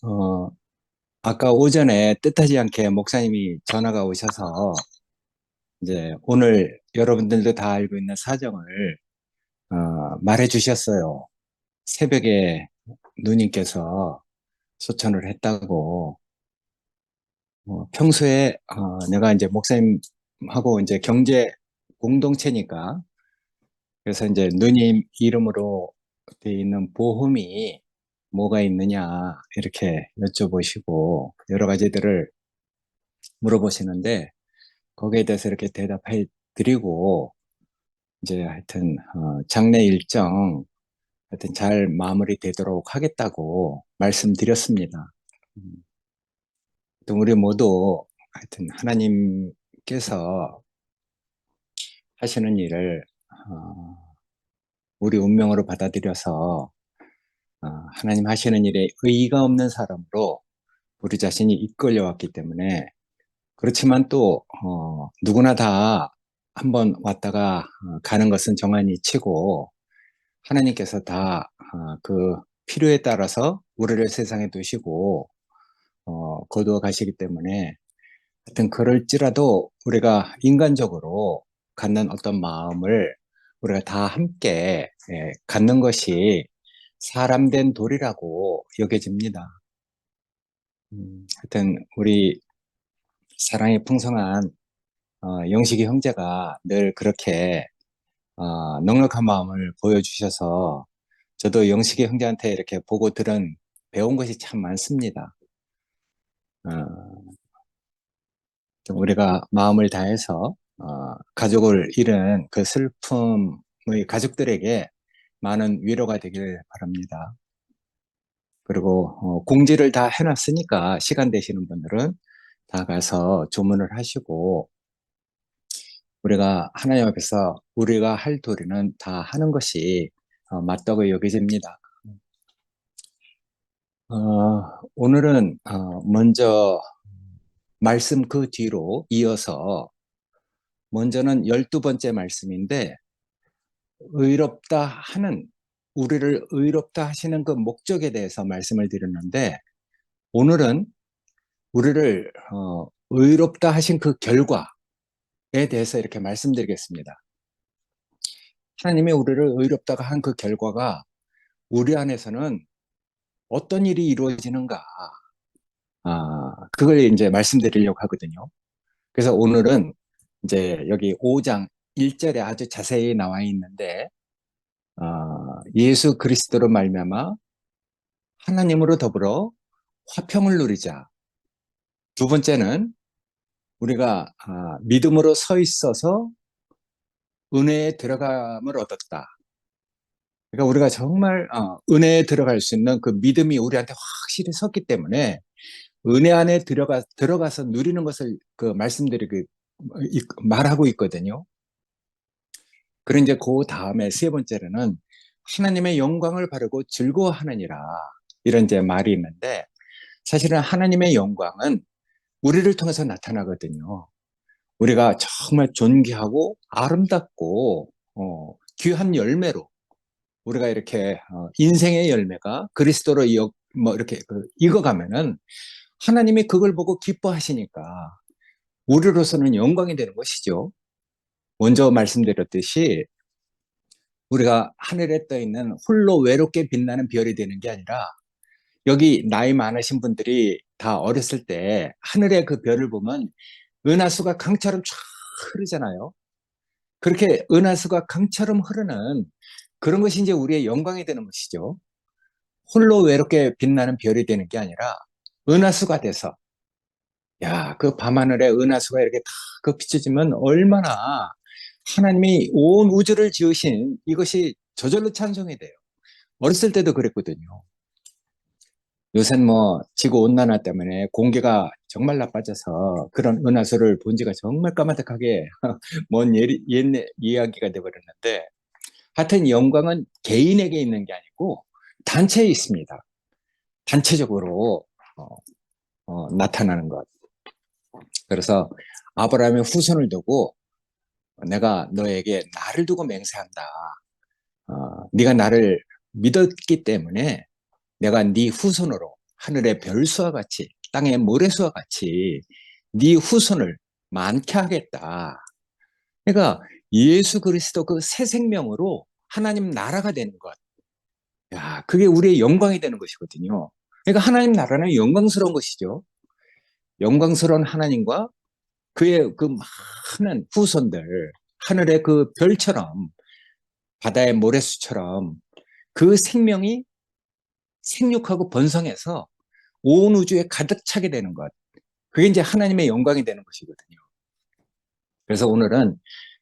어, 아까 오전에 뜻하지 않게 목사님이 전화가 오셔서 이제 오늘 여러분들도 다 알고 있는 사정을 말해 주셨어요. 새벽에 누님께서 소천을 했다고. 평소에 내가 이제 목사님하고 이제 경제 공동체니까 그래서 이제 누님 이름으로 돼 있는 보험이 뭐가 있느냐 이렇게 여쭤보시고 여러 가지들을 물어보시는데 거기에 대해서 이렇게 대답해 드리고 이제 하여튼 장례 일정 하여튼 잘 마무리되도록 하겠다고 말씀드렸습니다. 음, 또 우리 모두 하여튼 하나님께서 하시는 일을 우리 운명으로 받아들여서 하나님 하시는 일에 의의가 없는 사람으로 우리 자신이 이끌려 왔기 때문에 그렇지만 또 누구나 다 한번 왔다가 가는 것은 정한이 치고 하나님께서 다 그 필요에 따라서 우리를 세상에 두시고 거두어 가시기 때문에 하여튼 그럴지라도 우리가 인간적으로 갖는 어떤 마음을 우리가 다 함께 갖는 것이 사람된 도리라고 여겨집니다. 하여튼 우리 사랑이 풍성한 영식이 형제가 늘 그렇게 넉넉한 마음을 보여주셔서 저도 영식이 형제한테 이렇게 보고 들은 배운 것이 참 많습니다. 어, 좀 우리가 마음을 다해서 가족을 잃은 그 슬픔의 가족들에게 많은 위로가 되길 바랍니다. 그리고 공지를 다 해놨으니까 시간 되시는 분들은 다 가서 조문을 하시고 우리가 하나님 앞에서 우리가 할 도리는 다 하는 것이 맞다고 여겨집니다. 오늘은 먼저 말씀 그 뒤로 이어서 먼저는 12번째 말씀인데 의롭다 하는 우리를 의롭다 하시는 그 목적에 대해서 말씀을 드렸는데 오늘은 우리를 의롭다 하신 그 결과에 대해서 이렇게 말씀드리겠습니다. 하나님이 우리를 의롭다가 한 그 결과가 우리 안에서는 어떤 일이 이루어지는가 그걸 이제 말씀드리려고 하거든요. 그래서 오늘은 이제 여기 5장 1절에 아주 자세히 나와 있는데 예수 그리스도로 말미암아 하나님으로 더불어 화평을 누리자. 두 번째는 우리가 믿음으로 서 있어서 은혜에 들어감을 얻었다. 그러니까 우리가 정말 은혜에 들어갈 수 있는 그 믿음이 우리한테 확실히 섰기 때문에 은혜 안에 들어가서 누리는 것을 그 말씀드리고 말하고 있거든요. 그리고 이제 그 다음에 세 번째로는 하나님의 영광을 바르고 즐거워하느니라. 이런 이제 말이 있는데 사실은 하나님의 영광은 우리를 통해서 나타나거든요. 우리가 정말 존귀하고 아름답고 귀한 열매로 우리가 이렇게 인생의 열매가 그리스도로 뭐 이렇게 익어가면은 하나님이 그걸 보고 기뻐하시니까 우리로서는 영광이 되는 것이죠. 먼저 말씀드렸듯이 우리가 하늘에 떠 있는 홀로 외롭게 빛나는 별이 되는 게 아니라 여기 나이 많으신 분들이 다 어렸을 때 하늘의 그 별을 보면 은하수가 강처럼 쫙 흐르잖아요. 그렇게 은하수가 강처럼 흐르는 그런 것이 이제 우리의 영광이 되는 것이죠. 홀로 외롭게 빛나는 별이 되는 게 아니라 은하수가 돼서 야, 그 밤하늘에 은하수가 이렇게 다 비춰지면 얼마나 하나님이 온 우주를 지으신 이것이 저절로 찬송이 돼요. 어렸을 때도 그랬거든요. 요새는 뭐 지구 온난화 때문에 공기가 정말 나빠져서 그런 은하수를 본 지가 정말 까마득하게 먼 옛날 이야기가 돼버렸는데 하여튼 영광은 개인에게 있는 게 아니고 단체에 있습니다. 단체적으로 나타나는 것. 그래서 아브라함의 후손을 두고 내가 너에게 나를 두고 맹세한다. 네가 나를 믿었기 때문에 내가 네 후손으로 하늘의 별수와 같이 땅의 모래수와 같이 네 후손을 많게 하겠다. 그러니까 예수 그리스도 그 새 생명으로 하나님 나라가 되는 것. 야, 그게 우리의 영광이 되는 것이거든요. 그러니까 하나님 나라는 영광스러운 것이죠. 영광스러운 하나님과 그의 그 많은 후손들, 하늘의 그 별처럼, 바다의 모래수처럼 그 생명이 생육하고 번성해서 온 우주에 가득 차게 되는 것. 그게 이제 하나님의 영광이 되는 것이거든요. 그래서 오늘은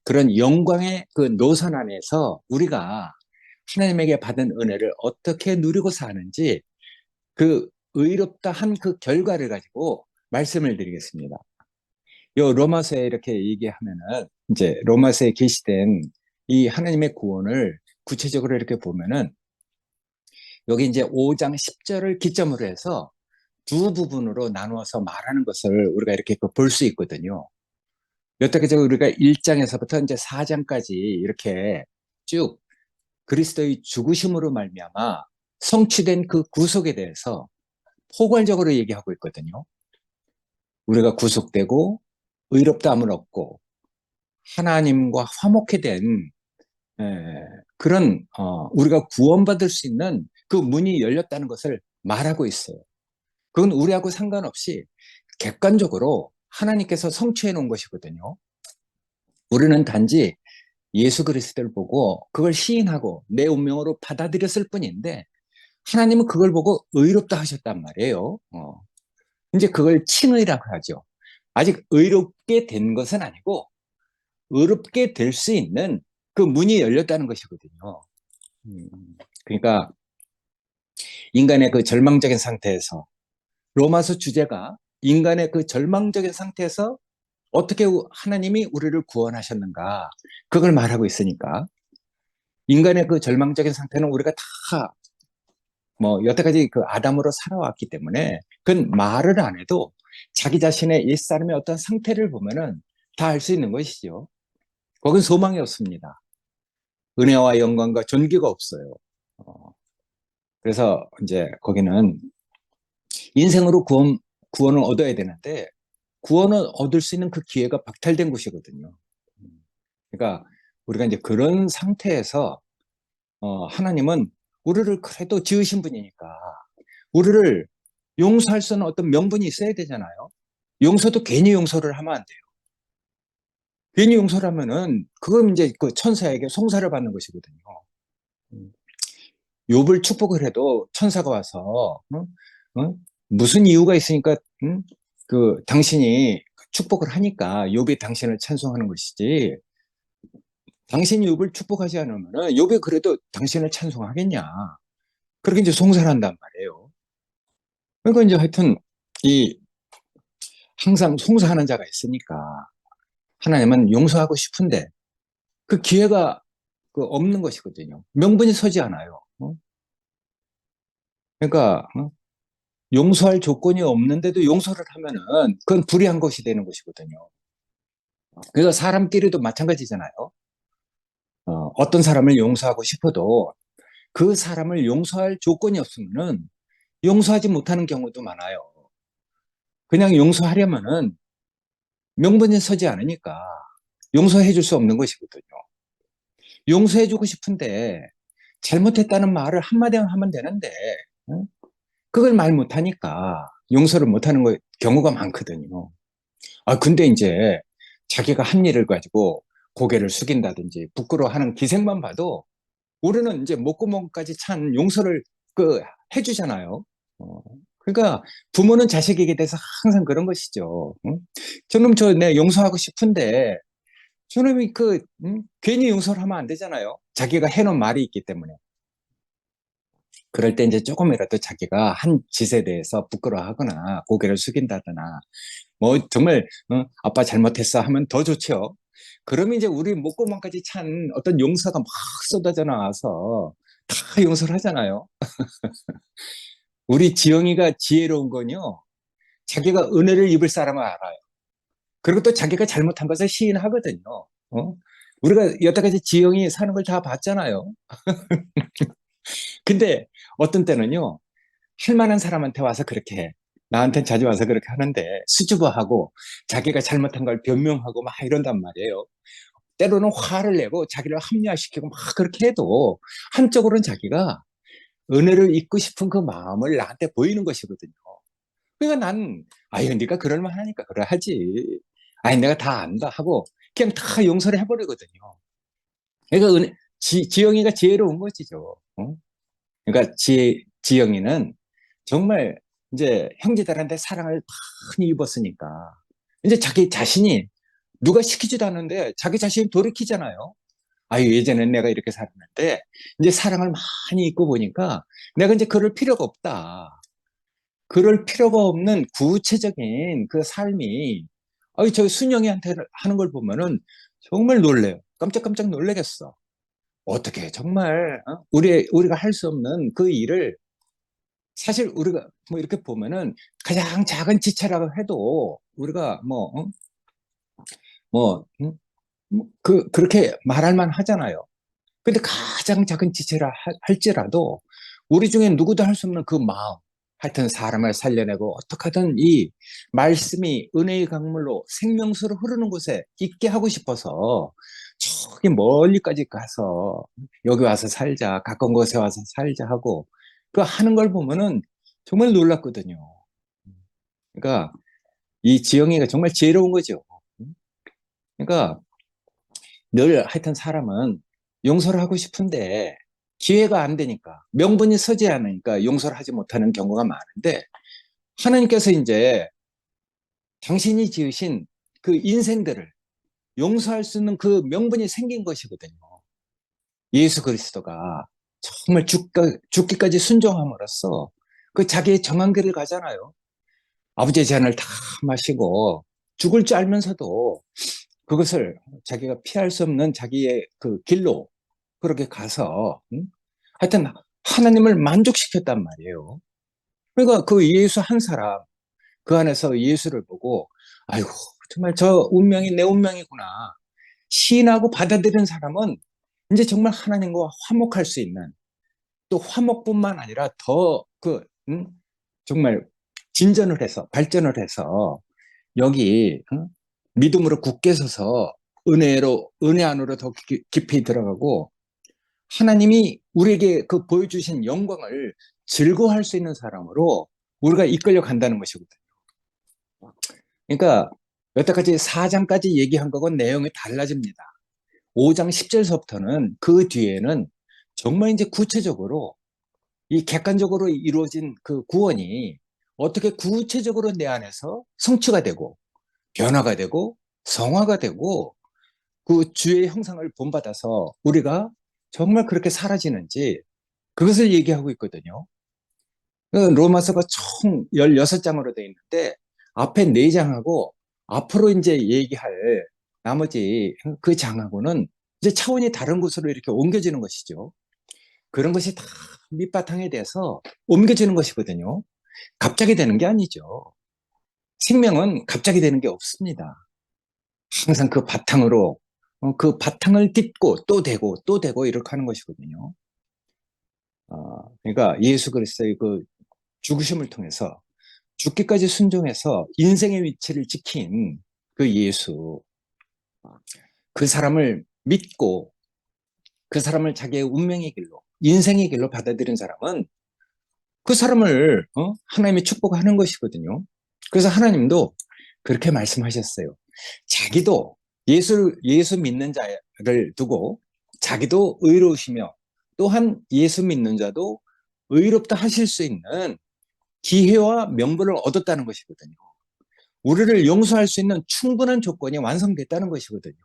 그런 영광의 그 노선 안에서 우리가 하나님에게 받은 은혜를 어떻게 누리고 사는지 그 의롭다 한 그 결과를 가지고 말씀을 드리겠습니다. 요 로마서에 이렇게 얘기하면은 이제 로마서에 게시된 이 하나님의 구원을 구체적으로 이렇게 보면은 여기 이제 5장 10절을 기점으로 해서 두 부분으로 나누어서 말하는 것을 우리가 이렇게 볼 수 있거든요. 여태까지 우리가 1장에서부터 이제 4장까지 이렇게 쭉 그리스도의 죽으심으로 말미암아 성취된 그 구속에 대해서 포괄적으로 얘기하고 있거든요. 우리가 구속되고 의롭다함을 얻고 하나님과 화목해 된 그런 우리가 구원받을 수 있는 그 문이 열렸다는 것을 말하고 있어요. 그건 우리하고 상관없이 객관적으로 하나님께서 성취해 놓은 것이거든요. 우리는 단지 예수 그리스도를 보고 그걸 시인하고 내 운명으로 받아들였을 뿐인데 하나님은 그걸 보고 의롭다 하셨단 말이에요. 이제 그걸 칭의라고 하죠. 아직 의롭게 된 것은 아니고 의롭게 될 수 있는 그 문이 열렸다는 것이거든요. 그러니까 인간의 그 절망적인 상태에서 로마서 주제가 인간의 그 절망적인 상태에서 어떻게 하나님이 우리를 구원하셨는가 그걸 말하고 있으니까 인간의 그 절망적인 상태는 우리가 다 뭐 여태까지 그 아담으로 살아왔기 때문에 그건 말을 안 해도 자기 자신의 옛사람의 어떤 상태를 보면은 다 알 수 있는 것이죠. 거긴 소망이 없습니다. 은혜와 영광과 존귀가 없어요. 그래서 이제 거기는 인생으로 구원을 얻어야 되는데 구원을 얻을 수 있는 그 기회가 박탈된 곳이거든요. 그러니까 우리가 이제 그런 상태에서 하나님은 우리를 그래도 지으신 분이니까 우리를 용서할 수 있는 어떤 명분이 있어야 되잖아요. 용서도 괜히 용서를 하면 안 돼요. 괜히 용서를 하면은 그건 이제 그 천사에게 송사를 받는 것이거든요. 음. 욥을 축복을 해도 천사가 와서 무슨 이유가 있으니까 그 당신이 축복을 하니까 욥이 당신을 찬송하는 것이지 당신이 욥을 축복하지 않으면 욥이 그래도 당신을 찬송하겠냐. 그렇게 이제 송사를 한단 말이에요. 그러니까 이제 하여튼 이 항상 송사하는 자가 있으니까 하나님은 용서하고 싶은데 그 기회가 그 없는 것이거든요. 명분이 서지 않아요. 그러니까 용서할 조건이 없는데도 용서를 하면은 그건 불의한 것이 되는 것이거든요. 그래서 사람끼리도 마찬가지잖아요. 어떤 사람을 용서하고 싶어도 그 사람을 용서할 조건이 없으면은 용서하지 못하는 경우도 많아요. 그냥 용서하려면은 명분이 서지 않으니까 용서해 줄 수 없는 것이거든요. 용서해 주고 싶은데 잘못했다는 말을 한마디만 하면 되는데 그걸 말 못하니까 용서를 못하는 경우가 많거든요. 근데 이제 자기가 한 일을 가지고 고개를 숙인다든지 부끄러워하는 기색만 봐도 우리는 이제 목구멍까지 찬 용서를 그 해주잖아요. 그러니까 부모는 자식에게 대해서 항상 그런 것이죠. 응? 저놈 내 용서하고 싶은데 저놈이 괜히 용서를 하면 안 되잖아요. 자기가 해놓은 말이 있기 때문에. 그럴 때 이제 조금이라도 자기가 한 짓에 대해서 부끄러워하거나 고개를 숙인다거나 뭐 정말 아빠 잘못했어 하면 더 좋죠. 그러면 이제 우리 목구멍까지 찬 어떤 용서가 막 쏟아져 나와서 다 용서를 하잖아요. 우리 지영이가 지혜로운 건요. 자기가 은혜를 입을 사람을 알아요. 그리고 또 자기가 잘못한 것을 시인하거든요. 우리가 여태까지 지영이 사는 걸 다 봤잖아요. 근데 어떤 때는요. 할 만한 사람한테 와서 그렇게 해. 나한테 자주 와서 그렇게 하는데 수줍어하고 자기가 잘못한 걸 변명하고 막 이런단 말이에요. 때로는 화를 내고 자기를 합리화시키고 막 그렇게 해도 한쪽으로는 자기가 은혜를 잊고 싶은 그 마음을 나한테 보이는 것이거든요. 그러니까 난, 아유, 네가 그럴 만하니까 그래 하지. 아니, 내가 다 안다 하고 그냥 다 용서를 해버리거든요. 그러니까 지영이가 지혜로운 것이죠. 어? 그러니까 지영이는 정말 이제 형제들한테 사랑을 많이 입었으니까 이제 자기 자신이 누가 시키지도 않는데 자기 자신이 돌이키잖아요. 아유, 예전엔 내가 이렇게 살았는데 이제 사랑을 많이 입고 보니까 내가 이제 그럴 필요가 없다. 그럴 필요가 없는 구체적인 그 삶이, 아유, 저 순영이한테 하는 걸 보면은 정말 놀래요. 깜짝깜짝 놀래겠어. 어떻게 정말 우리가 할 수 없는 그 일을, 사실 우리가 뭐 이렇게 보면은 가장 작은 지체라고 해도 우리가 그렇게 말할 만 하잖아요. 근데 가장 작은 지체라 할지라도 우리 중에 누구도 할 수 없는 그 마음, 하여튼 사람을 살려내고 어떻게 하든 이 말씀이 은혜의 강물로 생명수로 흐르는 곳에 있게 하고 싶어서 저기 멀리까지 가서 여기 와서 살자, 가까운 곳에 와서 살자 하고 그 하는 걸 보면은 정말 놀랐거든요. 그러니까 이 지영이가 정말 지혜로운 거죠. 그러니까 늘 하여튼 사람은 용서를 하고 싶은데 기회가 안 되니까, 명분이 서지 않으니까 용서를 하지 못하는 경우가 많은데, 하나님께서 이제 당신이 지으신 그 인생들을 용서할 수 있는 그 명분이 생긴 것이거든요. 예수 그리스도가 정말 죽기까지 순종함으로써 그 자기의 정한 길을 가잖아요. 아버지의 제안을 다 마시고 죽을 줄 알면서도 그것을 자기가 피할 수 없는 자기의 그 길로 그렇게 가서, 하여튼 하나님을 만족시켰단 말이에요. 그러니까 그 예수 한 사람, 그 안에서 예수를 보고, 아이고, 정말 저 운명이 내 운명이구나. 시인하고 받아들인 사람은 이제 정말 하나님과 화목할 수 있는, 또 화목뿐만 아니라 더 정말 진전을 해서, 발전을 해서, 여기, 믿음으로 굳게 서서 은혜 안으로 더 깊이 들어가고, 하나님이 우리에게 그 보여주신 영광을 즐거워할 수 있는 사람으로 우리가 이끌려 간다는 것이거든요. 그러니까 여태까지 4장까지 얘기한 거건 내용이 달라집니다. 5장 10절서부터는 그 뒤에는 정말 이제 구체적으로 이 객관적으로 이루어진 그 구원이 어떻게 구체적으로 내 안에서 성취가 되고 변화가 되고 성화가 되고 그 주의 형상을 본받아서 우리가 정말 그렇게 사라지는지 그것을 얘기하고 있거든요. 그 로마서가 총 16장으로 되어 있는데 앞에 4장하고 앞으로 이제 얘기할 나머지 그 장하고는 이제 차원이 다른 곳으로 이렇게 옮겨지는 것이죠. 그런 것이 다 밑바탕에 대해서 옮겨지는 것이거든요. 갑자기 되는 게 아니죠. 생명은 갑자기 되는 게 없습니다. 항상 그 바탕으로 그 바탕을 딛고 또 되고 또 되고 이렇게 하는 것이거든요. 그러니까 예수 그리스도의 그 죽으심을 통해서 죽기까지 순종해서 인생의 위치를 지킨 그 예수, 그 사람을 믿고 그 사람을 자기의 운명의 길로, 인생의 길로 받아들인 사람은 그 사람을 하나님이 축복하는 것이거든요. 그래서 하나님도 그렇게 말씀하셨어요. 자기도 예수 믿는 자를 두고 자기도 의로우시며 또한 예수 믿는 자도 의롭다 하실 수 있는 기회와 명분을 얻었다는 것이거든요. 우리를 용서할 수 있는 충분한 조건이 완성됐다는 것이거든요.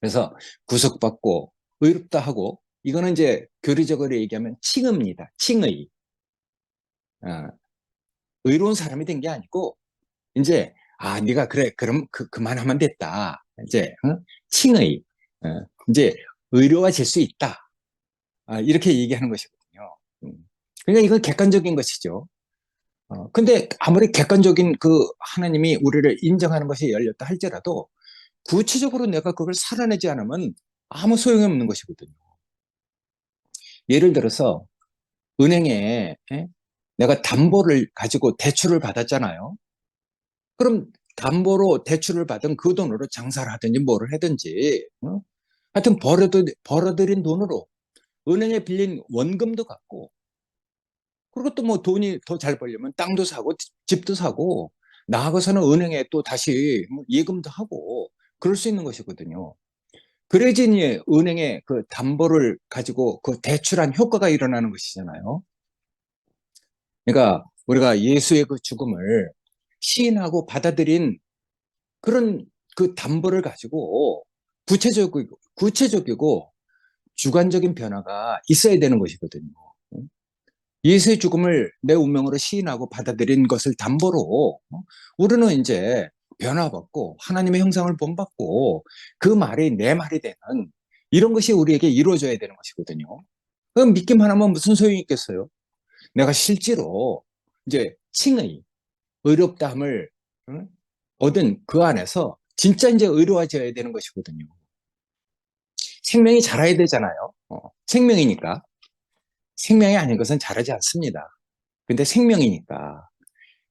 그래서 구속받고 의롭다 하고, 이거는 이제 교리적으로 얘기하면 칭의입니다. 칭의. 어, 의로운 사람이 된 게 아니고 이제 네가 그래 그럼 그만하면 됐다. 이제 칭의. 어, 이제 의로워질 수 있다. 이렇게 얘기하는 것이거든요. 그러니까 이건 객관적인 것이죠. 근데 아무리 객관적인 그 하나님이 우리를 인정하는 것이 열렸다 할지라도 구체적으로 내가 그걸 살아내지 않으면 아무 소용이 없는 것이거든요. 예를 들어서 은행에 내가 담보를 가지고 대출을 받았잖아요. 그럼 담보로 대출을 받은 그 돈으로 장사를 하든지 뭐를 하든지, 하여튼 벌어들인 돈으로 은행에 빌린 원금도 갚고, 그리고 또 뭐 돈이 더 잘 벌려면 땅도 사고 집도 사고, 나아가서는 은행에 또 다시 뭐 예금도 하고 그럴 수 있는 것이거든요. 그래야지 은행에 그 담보를 가지고 그 대출한 효과가 일어나는 것이잖아요. 그러니까 우리가 예수의 그 죽음을 시인하고 받아들인 그런 그 담보를 가지고 구체적이고 주관적인 변화가 있어야 되는 것이거든요. 예수의 죽음을 내 운명으로 시인하고 받아들인 것을 담보로 우리는 이제 변화받고 하나님의 형상을 본받고 그 말이 내 말이 되는 이런 것이 우리에게 이루어져야 되는 것이거든요. 그럼 믿기만 하면 무슨 소용이 있겠어요? 내가 실제로 이제 칭의, 의롭다함을 얻은 그 안에서 진짜 이제 의로워져야 되는 것이거든요. 생명이 자라야 되잖아요. 생명이니까. 생명이 아닌 것은 자라지 않습니다. 근데 생명이니까.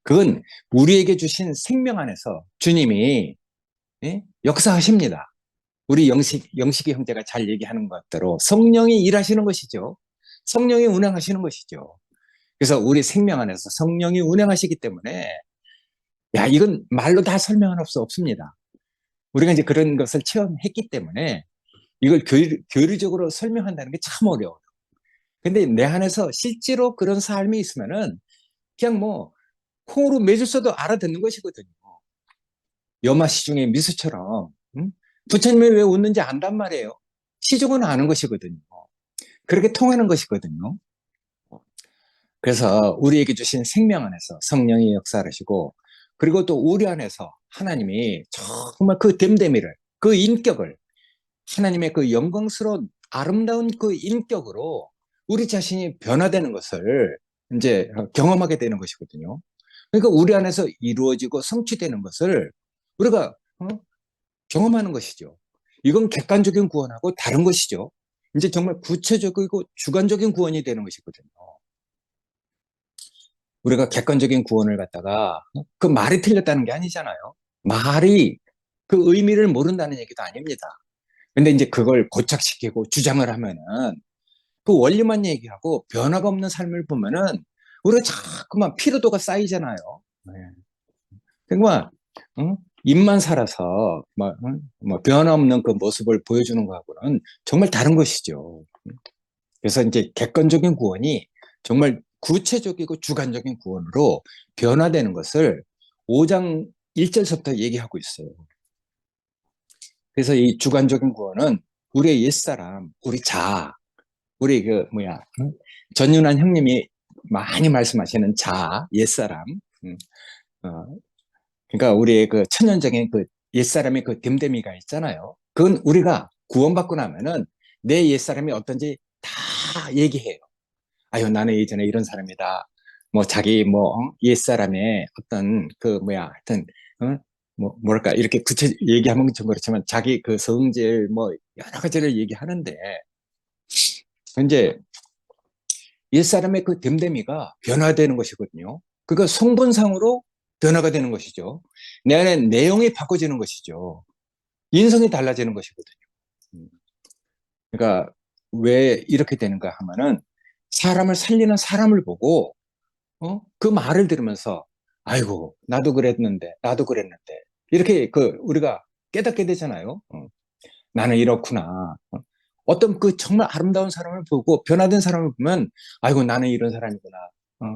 그건 우리에게 주신 생명 안에서 주님이 역사하십니다. 우리 영식이 형제가 잘 얘기하는 것대로 성령이 일하시는 것이죠. 성령이 운행하시는 것이죠. 그래서 우리 생명 안에서 성령이 운행하시기 때문에 야, 이건 말로 다 설명할 수 없습니다. 우리가 이제 그런 것을 체험했기 때문에 이걸 교리적으로 설명한다는 게 참 어려워요. 근데 내 안에서 실제로 그런 삶이 있으면은 그냥 뭐 콩으로 매주 써도 알아듣는 것이거든요. 염화 시중의 미수처럼 부처님이 왜 웃는지 안단 말이에요. 시중은 아는 것이거든요. 그렇게 통하는 것이거든요. 그래서 우리에게 주신 생명 안에서 성령이 역사하시고 그리고 또 우리 안에서 하나님이 정말 그 됨됨이를 그 인격을 하나님의 그 영광스러운 아름다운 그 인격으로 우리 자신이 변화되는 것을 이제 경험하게 되는 것이거든요. 그러니까 우리 안에서 이루어지고 성취되는 것을 우리가 경험하는 것이죠. 이건 객관적인 구원하고 다른 것이죠. 이제 정말 구체적이고 주관적인 구원이 되는 것이거든요. 우리가 객관적인 구원을 갖다가 그 말이 틀렸다는 게 아니잖아요. 말이 그 의미를 모른다는 얘기도 아닙니다. 근데 이제 그걸 고착시키고 주장을 하면은 그 원리만 얘기하고 변화가 없는 삶을 보면은 우리가 자꾸만 피로도가 쌓이잖아요. 네. 그러니까 입만 살아서 뭐 변화 없는 그 모습을 보여주는 거하고는 정말 다른 것이죠. 그래서 이제 객관적인 구원이 정말 구체적이고 주관적인 구원으로 변화되는 것을 5장 1절부터 얘기하고 있어요. 그래서 이 주관적인 구원은 우리의 옛사람, 우리 자아, 우리 그 뭐야 전윤환 형님이 많이 말씀하시는 자아, 옛사람. 어, 그러니까 우리의 그 천연적인 그 옛사람의 그 됨됨이가 있잖아요. 그건 우리가 구원받고 나면은 내 옛사람이 어떤지 다 얘기해요. 아유, 나는 예전에 이런 사람이다. 뭐 자기 뭐 옛사람의 어떤 그 뭐야 하여튼 뭐 뭐랄까 이렇게 구체 얘기하면 좀 그렇지만 자기 그 성질 뭐 여러 가지를 얘기하는데 이제 옛사람의 그 됨됨이가 변화되는 것이거든요. 그거 성분상으로 변화가 되는 것이죠. 내 안에 내용이 바꿔지는 것이죠. 인성이 달라지는 것이거든요. 음. 그러니까 왜 이렇게 되는가 하면은 사람을 살리는 사람을 보고 그 말을 들으면서 아이고 나도 그랬는데 나도 그랬는데 이렇게 그 우리가 깨닫게 되잖아요. 나는 이렇구나. 어떤 그 정말 아름다운 사람을 보고 변화된 사람을 보면 아이고 나는 이런 사람이구나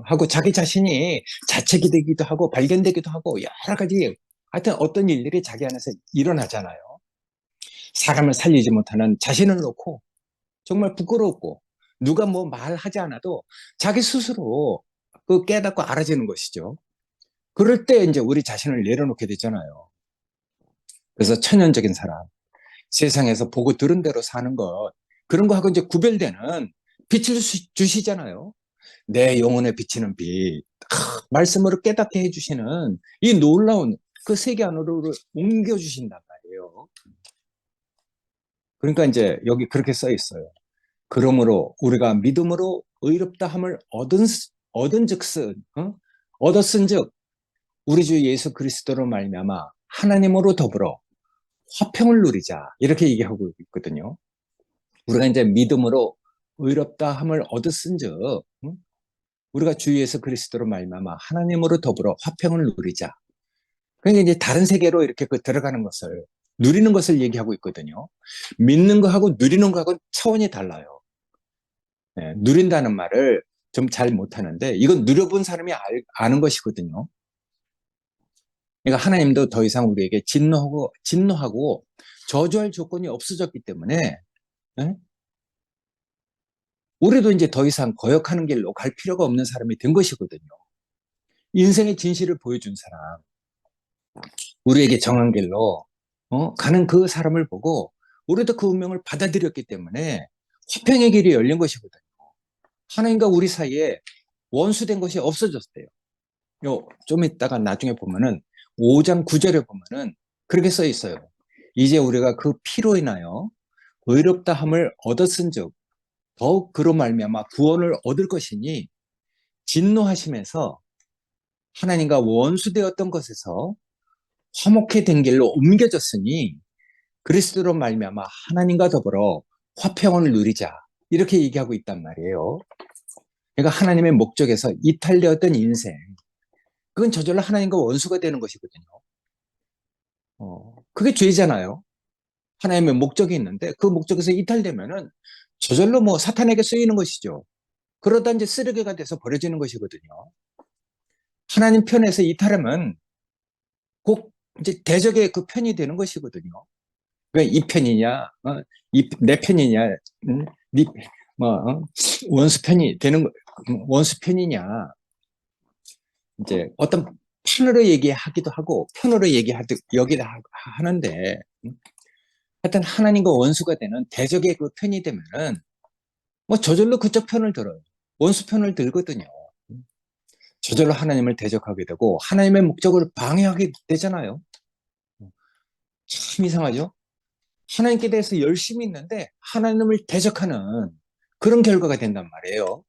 하고 자기 자신이 자책이 되기도 하고 발견되기도 하고 여러 가지 하여튼 어떤 일들이 자기 안에서 일어나잖아요. 사람을 살리지 못하는 자신을 놓고 정말 부끄럽고 누가 뭐 말하지 않아도 자기 스스로 그 깨닫고 알아지는 것이죠. 그럴 때 이제 우리 자신을 내려놓게 되잖아요. 그래서 천연적인 사람, 세상에서 보고 들은 대로 사는 것, 그런 거하고 이제 구별되는 빛을 주시잖아요. 내 영혼에 비치는 빛, 말씀으로 깨닫게 해주시는 이 놀라운 그 세계 안으로 옮겨주신단 말이에요. 그러니까 이제 여기 그렇게 써 있어요. 그러므로 우리가 믿음으로 의롭다함을 얻은 얻은즉슨 얻었은즉 우리 주 예수 그리스도로 말미암아 하나님으로 더불어 화평을 누리자 이렇게 얘기하고 있거든요. 우리가 이제 믿음으로 의롭다 함을 얻었은즉 우리가 주 예수 그리스도로 말미암아 하나님으로 더불어 화평을 누리자. 그러니까 이제 다른 세계로 이렇게 들어가는 것을 누리는 것을 얘기하고 있거든요. 믿는 거하고 누리는 거하고 차원이 달라요. 네, 누린다는 말을 좀 잘 못하는데 이건 누려본 사람이 아는 것이거든요. 그러니까 하나님도 더 이상 우리에게 진노하고 저주할 조건이 없어졌기 때문에 네? 우리도 이제 더 이상 거역하는 길로 갈 필요가 없는 사람이 된 것이거든요. 인생의 진실을 보여준 사람, 우리에게 정한 길로 가는 그 사람을 보고 우리도 그 운명을 받아들였기 때문에 화평의 길이 열린 것이거든요. 하나님과 우리 사이에 원수된 것이 없어졌대요. 좀 이따가 나중에 보면은 5장 9절에 보면은 그렇게 써 있어요. 이제 우리가 그 피로 인하여 의롭다 함을 얻었은즉 더욱 그로 말미암아 구원을 얻을 것이니 진노하심에서 하나님과 원수되었던 것에서 화목해 된 길로 옮겨졌으니 그리스도로 말미암아 하나님과 더불어 화평을 누리자 이렇게 얘기하고 있단 말이에요. 그러니까 하나님의 목적에서 이탈되었던 인생 그건 저절로 하나님과 원수가 되는 것이거든요. 그게 죄잖아요. 하나님의 목적이 있는데 그 목적에서 이탈되면은 저절로 뭐 사탄에게 쓰이는 것이죠. 그러다 이제 쓰레기가 돼서 버려지는 것이거든요. 하나님 편에서 이탈하면 꼭 이제 대적의 그 편이 되는 것이거든요. 왜 이 편이냐, 내 편이냐, 네, 뭐, 원수 편이 되는, 원수 편이냐, 이제 어떤 편으로 얘기하기도 하고, 편으로 여기다 하는데, 하여튼 하나님과 원수가 되는 대적의 그 편이 되면은, 뭐 저절로 그쪽 편을 들어요. 원수 편을 들거든요. 저절로 하나님을 대적하게 되고, 하나님의 목적을 방해하게 되잖아요. 참 이상하죠? 하나님께 대해서 열심히 있는데 하나님을 대적하는 그런 결과가 된단 말이에요.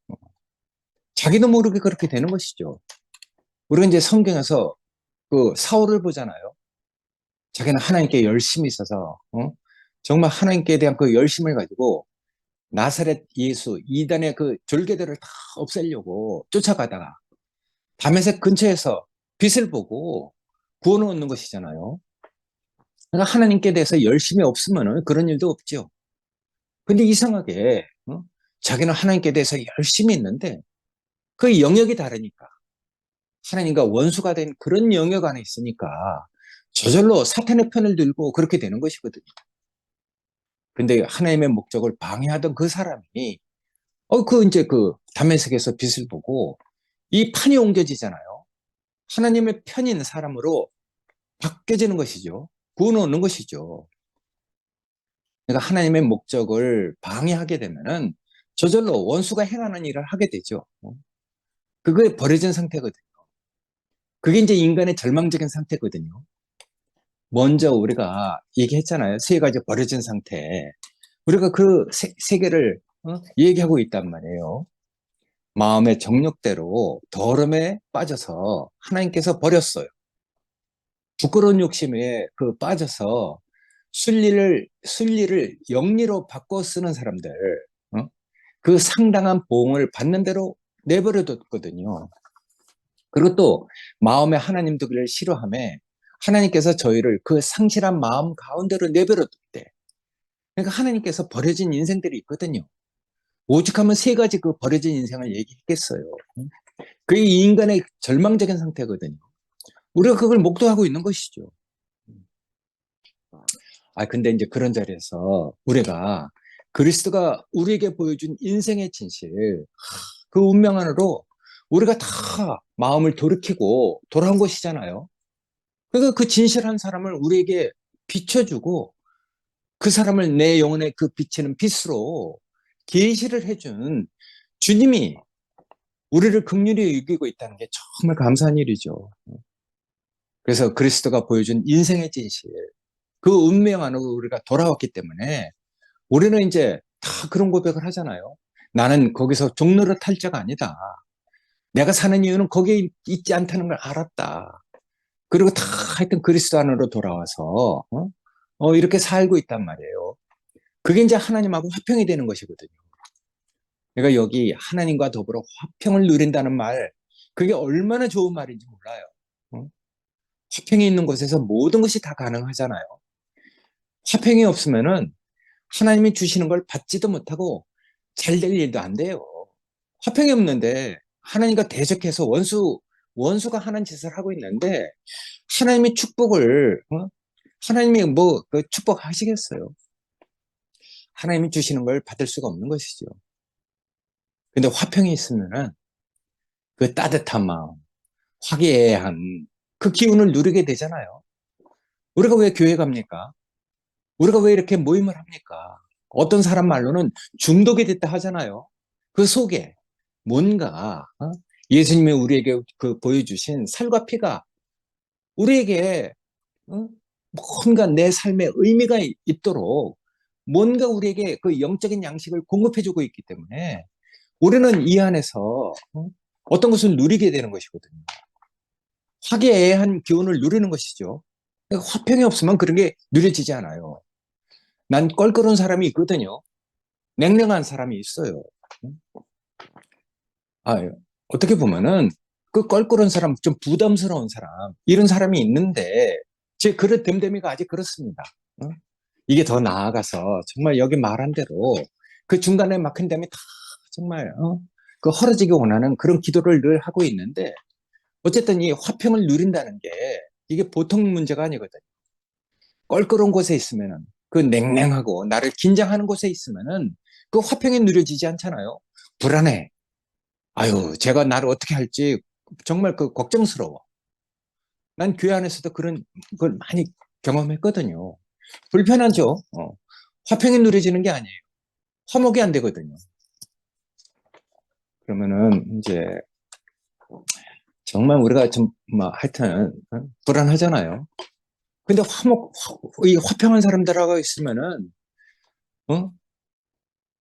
자기도 모르게 그렇게 되는 것이죠. 우리가 이제 성경에서 그 사울을 보잖아요. 자기는 하나님께 열심히 있어서 정말 하나님께 대한 그 열심을 가지고 나사렛 예수 이단의 그 졸개들을 다 없애려고 쫓아가다가 다메섹 근처에서 빛을 보고 구원을 얻는 것이잖아요. 그러니까 하나님께 대해서 열심이 없으면 그런 일도 없죠. 근데 이상하게 자기는 하나님께 대해서 열심히 있는데 그 영역이 다르니까 하나님과 원수가 된 그런 영역 안에 있으니까 저절로 사탄의 편을 들고 그렇게 되는 것이거든요. 근데 하나님의 목적을 방해하던 그 사람이 이제 그 다메섹에서 빛을 보고 이 판이 옮겨지잖아요. 하나님의 편인 사람으로 바뀌어지는 것이죠. 구원 얻는 것이죠. 그러니까 하나님의 목적을 방해하게 되면은 저절로 원수가 행하는 일을 하게 되죠. 그게 버려진 상태거든요. 그게 이제 인간의 절망적인 상태거든요. 먼저 우리가 얘기했잖아요. 세 가지 버려진 상태. 우리가 그 세 개를 얘기하고 있단 말이에요. 마음의 정욕대로 더러움에 빠져서 하나님께서 부끄러운 욕심에 빠져서 순리를 영리로 바꿔 쓰는 사람들, 그 상당한 보응을 받는 대로 내버려뒀거든요. 그리고 또 마음에 하나님 두기를 싫어하며 하나님께서 저희를 그 상실한 마음 가운데로 내버려뒀대. 그러니까 하나님께서 버려진 인생들이 있거든요. 오죽하면 세 가지 그 버려진 인생을 얘기했겠어요. 그게 이 인간의 절망적인 상태거든요. 우리가 그걸 목도하고 있는 것이죠. 근데 이제 그런 자리에서 우리가 그리스도가 우리에게 보여준 인생의 진실, 그 운명 안으로 우리가 다 마음을 돌이키고 돌아온 것이잖아요. 그러니까 그 진실한 사람을 우리에게 비춰주고 그 사람을 내 영혼에 그 비치는 빛으로 계시를 해준 주님이 우리를 긍휼히 여기고 있다는 게 정말 감사한 일이죠. 그래서 그리스도가 보여준 인생의 진실, 그 운명 안으로 우리가 돌아왔기 때문에 우리는 이제 다 그런 고백을 하잖아요. 나는 거기서 종로를 탈 자가 아니다. 내가 사는 이유는 거기에 있지 않다는 걸 알았다. 그리고 다 하여튼 그리스도 안으로 돌아와서 이렇게 살고 있단 말이에요. 그게 이제 하나님하고 화평이 되는 것이거든요. 그러니까 여기 하나님과 더불어 화평을 누린다는 말, 그게 얼마나 좋은 말인지 몰라요. 어? 화평이 있는 곳에서 모든 것이 다 가능하잖아요. 화평이 없으면은 하나님이 주시는 걸 받지도 못하고 잘 될 일도 안 돼요. 화평이 없는데 하나님과 대적해서 원수가 하는 짓을 하고 있는데 하나님이 축복을, 하나님이 그 축복하시겠어요? 하나님이 주시는 걸 받을 수가 없는 것이죠. 근데 화평이 있으면은 그 따뜻한 마음, 화기애애한 그 기운을 누리게 되잖아요. 우리가 왜 교회 갑니까? 우리가 왜 이렇게 모임을 합니까? 어떤 사람 말로는 중독이 됐다 하잖아요. 그 속에 뭔가 예수님이 우리에게 그 보여주신 살과 피가 우리에게 뭔가 내 삶에 의미가 있도록 뭔가 우리에게 그 영적인 양식을 공급해주고 있기 때문에 우리는 이 안에서 어떤 것을 누리게 되는 것이거든요. 화기애애한 기운을 누리는 것이죠. 그러니까 화평이 없으면 그런 게 누려지지 않아요. 난 껄끄러운 사람이 있거든요. 냉랭한 사람이 있어요. 아, 어떻게 보면은 그 껄끄러운 사람, 좀 부담스러운 사람, 이런 사람이 있는데 제 그릇 됨됨이가 아직 그렇습니다. 이게 더 나아가서 정말 여기 말한 대로 그 중간에 막힌 다음에 다 정말 그 헐어지기 원하는 그런 기도를 늘 하고 있는데 어쨌든 이 화평을 누린다는 게 이게 보통 문제가 아니거든요. 껄끄러운 곳에 있으면은 그 냉랭하고 나를 긴장하는 곳에 있으면은 그 화평이 누려지지 않잖아요. 불안해. 아유, 제가 나를 어떻게 할지 정말 그 걱정스러워. 난 교회 안에서도 그런 걸 많이 경험했거든요. 불편하죠. 화평이 누려지는 게 아니에요. 화목이 안 되거든요. 그러면은 이제 정말 우리가 좀 뭐 하여튼 불안하잖아요. 근데 이 화평한 사람들하고 있으면은 어?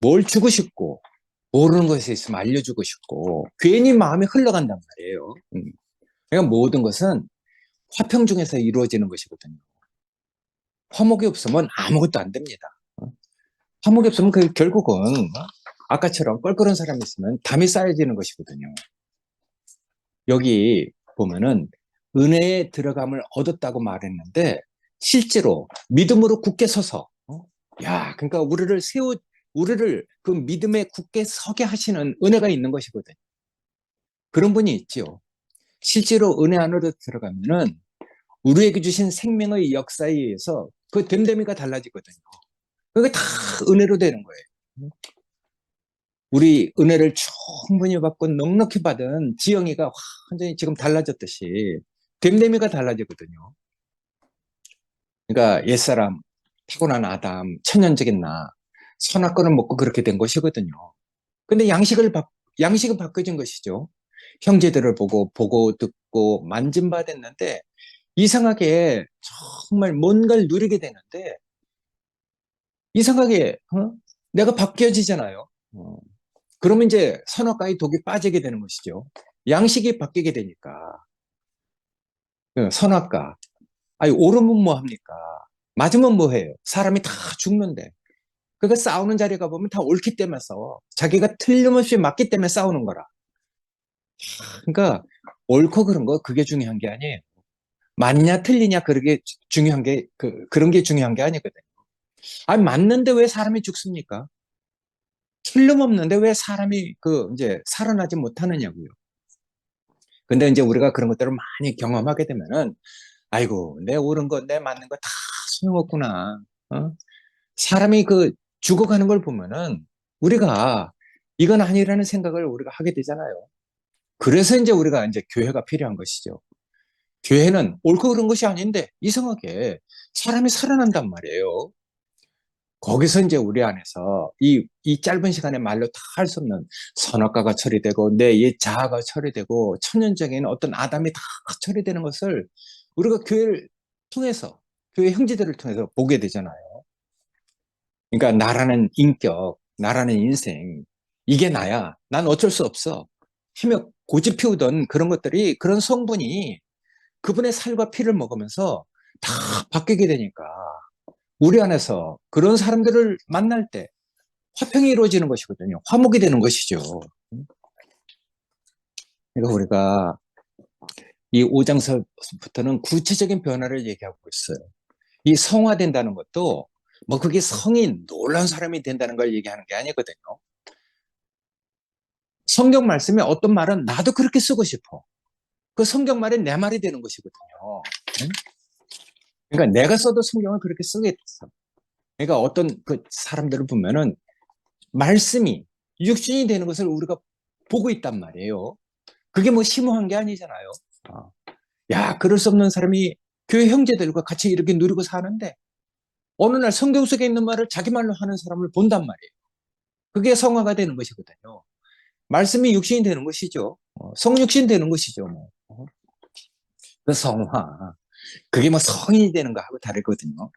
뭘 주고 싶고 모르는 것에 있으면 알려주고 싶고 괜히 마음이 흘러간단 말이에요. 그러니까 모든 것은 화평 중에서 이루어지는 것이거든요. 화목이 없으면 아무것도 안 됩니다. 화목이 없으면 결국은 아까처럼 껄끄러운 사람이 있으면 담이 쌓여지는 것이거든요. 여기 보면은 은혜에 들어감을 얻었다고 말했는데 실제로 믿음으로 굳게 서서 야, 그러니까 우리를 그 믿음에 굳게 서게 하시는 은혜가 있는 것이거든요. 그런 분이 있죠. 실제로 은혜 안으로 들어가면은 우리에게 주신 생명의 역사에 의해서 그 됨됨이가 달라지거든요. 그게 다 은혜로 되는 거예요. 우리 은혜를 충분히 받고 넉넉히 받은 지영이가 완전히 지금 달라졌듯이 됨됨이가 달라지거든요. 그러니까 옛사람, 타고난 아담, 천연적인 나, 선악과를 먹고 그렇게 된 것이거든요. 근데 양식은 바뀌어진 것이죠. 형제들을 보고 듣고 만진받았는데 이상하게 정말 뭔가를 누리게 되는데 이상하게 내가 바뀌어지잖아요. 그러면 이제 선악과의 독이 빠지게 되는 것이죠. 양식이 바뀌게 되니까 선악과 아니 옳으면 뭐 합니까? 맞으면 뭐 해요? 사람이 다 죽는데 그러니까 싸우는 자리에 가보면 다 옳기 때문에 싸워. 자기가 틀림없이 맞기 때문에 싸우는 거라. 그러니까 옳고 그런 거 그게 중요한 게 아니에요. 맞냐 틀리냐 그게 중요한 게 그런 게 중요한 게 아니거든요. 아니 맞는데 왜 사람이 죽습니까? 틀림없는데 왜 사람이 이제 살아나지 못하느냐고요. 근데 이제 우리가 그런 것들을 많이 경험하게 되면은 아이고 내 옳은 거 내 맞는 거 다 소용없구나. 사람이 죽어가는 걸 보면은 우리가 이건 아니라는 생각을 우리가 하게 되잖아요. 그래서 이제 우리가 이제 교회가 필요한 것이죠. 교회는 옳고 그런 것이 아닌데 이상하게 사람이 살아난단 말이에요. 거기서 이제 우리 안에서 이 짧은 시간에 말로 다 할 수 없는 선악과가 처리되고 내 옛 자아가 처리되고 천연적인 어떤 아담이 다 처리되는 것을 우리가 교회를 통해서 교회 형제들을 통해서 보게 되잖아요. 그러니까 나라는 인격, 나라는 인생 이게 나야. 난 어쩔 수 없어. 하며 고집 피우던 그런 것들이, 그런 성분이 그분의 살과 피를 먹으면서 다 바뀌게 되니까 우리 안에서 그런 사람들을 만날 때 화평이 이루어지는 것이거든요. 화목이 되는 것이죠. 그러니까 우리가 이 5장서부터는 구체적인 변화를 얘기하고 있어요. 이 성화된다는 것도 뭐 그게 성인, 놀라운 사람이 된다는 걸 얘기하는 게 아니거든요. 성경 말씀에 어떤 말은 나도 그렇게 쓰고 싶어. 그 성경 말이 내 말이 되는 것이거든요. 응? 그러니까 내가 써도 성경을 그렇게 쓰겠어. 그러니까 어떤 그 사람들을 보면은 말씀이 육신이 되는 것을 우리가 보고 있단 말이에요. 그게 뭐 심오한 게 아니잖아요. 어. 야, 그럴 수 없는 사람이 교회 형제들과 같이 이렇게 누리고 사는데 어느 날 성경 속에 있는 말을 자기 말로 하는 사람을 본단 말이에요. 그게 성화가 되는 것이거든요. 말씀이 육신이 되는 것이죠. 성육신 되는 것이죠. 뭐. 그 성화. 그게 뭐 성인이 되는 거하고 다르거든요.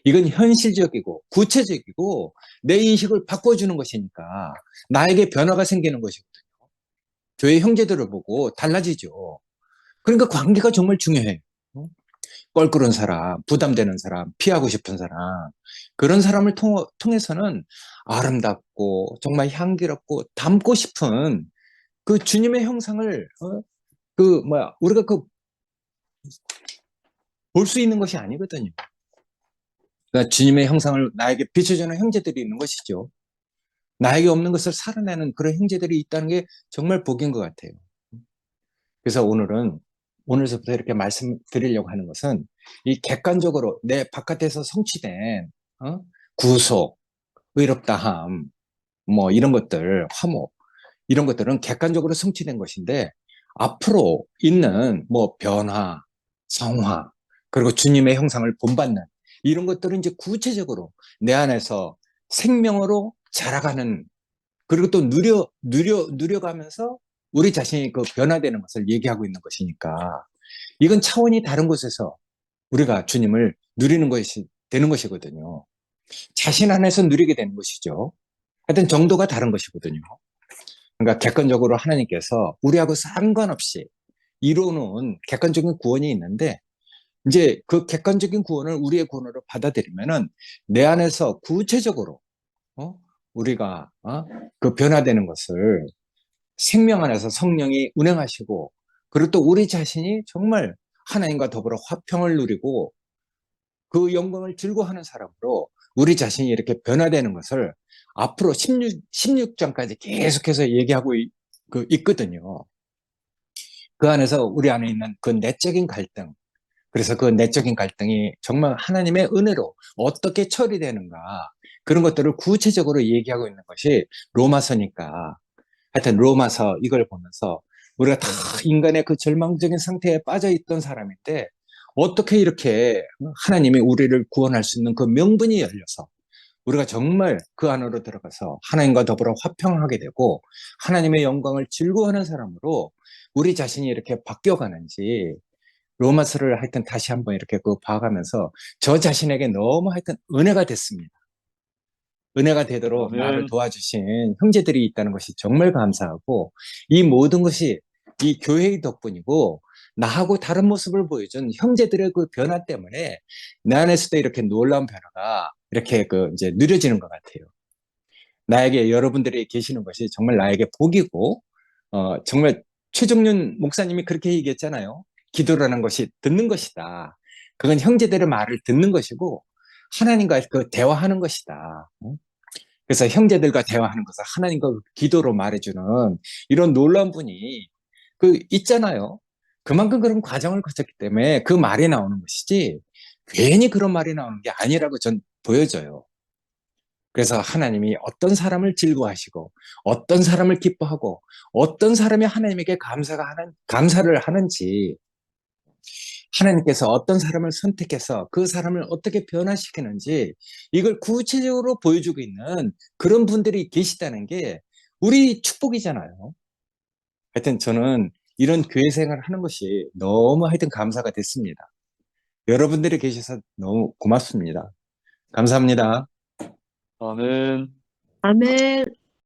이건 현실적이고 구체적이고 내 인식을 바꿔주는 것이니까 나에게 변화가 생기는 것이거든요. 교회 형제들을 보고 달라지죠. 그러니까 관계가 정말 중요해요. 껄끄러운 사람, 부담되는 사람, 피하고 싶은 사람, 그런 사람을 통해서는 아름답고 정말 향기롭고 닮고 싶은 그 주님의 형상을 우리가 그 볼 수 있는 것이 아니거든요. 그러니까 주님의 형상을 나에게 비춰주는 형제들이 있는 것이죠. 나에게 없는 것을 살아내는 그런 형제들이 있다는 게 정말 복인 것 같아요. 그래서 오늘서부터 이렇게 말씀드리려고 하는 것은 이 객관적으로 내 바깥에서 성취된 구속, 의롭다함, 뭐 이런 것들, 화목, 이런 것들은 객관적으로 성취된 것인데 앞으로 있는 뭐 변화, 성화, 그리고 주님의 형상을 본받는 이런 것들은 이제 구체적으로 내 안에서 생명으로 자라가는, 그리고 또 누려가면서 우리 자신이 그 변화되는 것을 얘기하고 있는 것이니까 이건 차원이 다른 곳에서 우리가 주님을 누리는 것이 되는 것이거든요. 자신 안에서 누리게 되는 것이죠. 하여튼 정도가 다른 것이거든요. 그러니까 객관적으로 하나님께서 우리하고 상관없이 이루어놓은 객관적인 구원이 있는데 이제 그 객관적인 구원을 우리의 구원으로 받아들이면은 내 안에서 구체적으로 우리가 그 변화되는 것을 생명 안에서 성령이 운행하시고 그리고 또 우리 자신이 정말 하나님과 더불어 화평을 누리고 그 영광을 즐거워하는 사람으로 우리 자신이 이렇게 변화되는 것을 앞으로 16장까지 계속해서 얘기하고 있거든요. 그 안에서 우리 안에 있는 그 내적인 갈등, 그래서 그 내적인 갈등이 정말 하나님의 은혜로 어떻게 처리되는가, 그런 것들을 구체적으로 얘기하고 있는 것이 로마서니까. 하여튼 로마서 이걸 보면서 우리가 다 인간의 그 절망적인 상태에 빠져 있던 사람인데 어떻게 이렇게 하나님이 우리를 구원할 수 있는 그 명분이 열려서 우리가 정말 그 안으로 들어가서 하나님과 더불어 화평하게 되고 하나님의 영광을 즐거워하는 사람으로 우리 자신이 이렇게 바뀌어가는지 로마서를 하여튼 다시 한번 이렇게 그 봐가면서 저 자신에게 너무 하여튼 은혜가 됐습니다. 은혜가 되도록 나를 도와주신 형제들이 있다는 것이 정말 감사하고 이 모든 것이 이 교회의 덕분이고 나하고 다른 모습을 보여준 형제들의 그 변화 때문에 내 안에서도 이렇게 놀라운 변화가 이렇게 그 이제 누려지는 것 같아요. 나에게 여러분들이 계시는 것이 정말 나에게 복이고 정말 최종윤 목사님이 그렇게 얘기했잖아요. 기도라는 것이 듣는 것이다. 그건 형제들의 말을 듣는 것이고 하나님과 그 대화하는 것이다. 그래서 형제들과 대화하는 것을 하나님과 기도로 말해주는 이런 놀라운 분이 그 있잖아요. 그만큼 그런 과정을 거쳤기 때문에 그 말이 나오는 것이지 괜히 그런 말이 나오는 게 아니라고 전 보여져요. 그래서 하나님이 어떤 사람을 즐거워하시고 어떤 사람을 기뻐하고 어떤 사람이 하나님에게 감사를 하는지, 하나님께서 어떤 사람을 선택해서 그 사람을 어떻게 변화시키는지 이걸 구체적으로 보여주고 있는 그런 분들이 계시다는 게 우리 축복이잖아요. 하여튼 저는 이런 교회 생활을 하는 것이 너무 하여튼 감사가 됐습니다. 여러분들이 계셔서 너무 고맙습니다. 감사합니다. 아멘. 아멘.